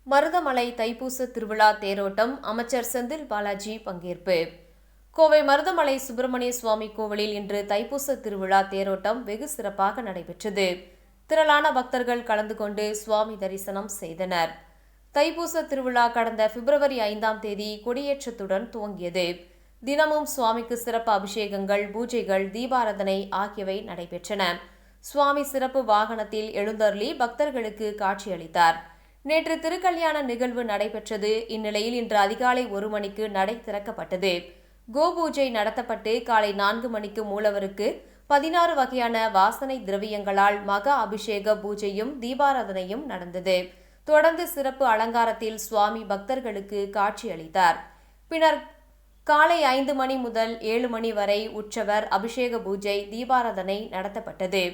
மருதமலை தைப்பூச திருவிழா தேரோட்டம் அமைச்சர் செந்தில் பாலாஜி பங்கேற்பு. கோவை மருதமலை சுப்பிரமணிய சுவாமி கோவிலில் இன்று தைப்பூச திருவிழா தேரோட்டம் வெகு சிறப்பாக நடைபெற்றது. திரளான பக்தர்கள் கலந்து கொண்டு சுவாமி தரிசனம் செய்தனர். தைப்பூச திருவிழா கடந்த பிப்ரவரி 5ஆம் தேதி கொடியேற்றத்துடன் துவங்கியது. தினமும் சுவாமிக்கு சிறப்பு அபிஷேகங்கள், பூஜைகள், தீபாராதனை ஆகியவை நடைபெற்றன. சுவாமி சிறப்பு வாகனத்தில் எழுந்தருளி பக்தர்களுக்கு காட்சியளித்தார். நேற்று திருக்கல்யாண நிகழ்வு நடைபெற்றது. இந்நிலையில் இன்று அதிகாலை 1 மணிக்கு நடை திறக்கப்பட்டது. கோபூஜை நடத்தப்பட்டு காலை 4 மணிக்கு மூலவருக்கு 16 வகையான வாசனை திரவியங்களால் மகா அபிஷேக பூஜையும் தீபாராதனையும் நடந்தது. தொடர்ந்து சிறப்பு அலங்காரத்தில் சுவாமி பக்தர்களுக்கு காட்சியளித்தார். பின்னர் காலை 5 மணி முதல் 7 மணி வரை உற்சவர் அபிஷேக பூஜை, தீபாராதனை நடத்தப்பட்டது.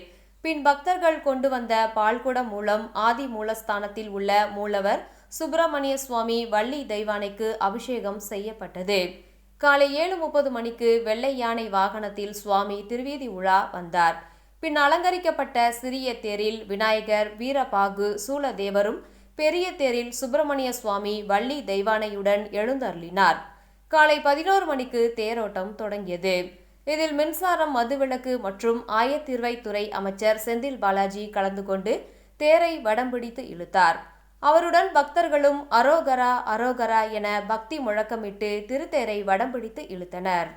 பின் பக்தர்கள் கொண்டு வந்த பால்குடம் மூலம் ஆதி மூலஸ்தானத்தில் உள்ள மூலவர் சுப்பிரமணிய சுவாமி வள்ளி தெய்வானைக்கு அபிஷேகம் செய்யப்பட்டது. காலை 7:30 மணிக்கு வெள்ளை யானை வாகனத்தில் சுவாமி திருவீதி உலா வந்தார். பின் அலங்கரிக்கப்பட்ட சிறிய தேரில் விநாயகர், வீரபாகு, சூலதேவரும், பெரிய தேரில் சுப்பிரமணிய சுவாமி வள்ளி தெய்வானையுடன் எழுந்தருளினார். காலை 11 மணிக்கு தேரோட்டம் தொடங்கியது. இதில் மின்சாரம், மதுவிலக்கு மற்றும் ஆயத்தீர்வைத்துறை அமைச்சர் செந்தில் பாலாஜி கலந்து கொண்டு தேரை வடம்பிடித்து இழுத்தார். அவருடன் பக்தர்களும் அரோகரா அரோகரா என பக்தி முழக்கமிட்டு திருத்தேரை வடம்பிடித்து இழுத்தனர்.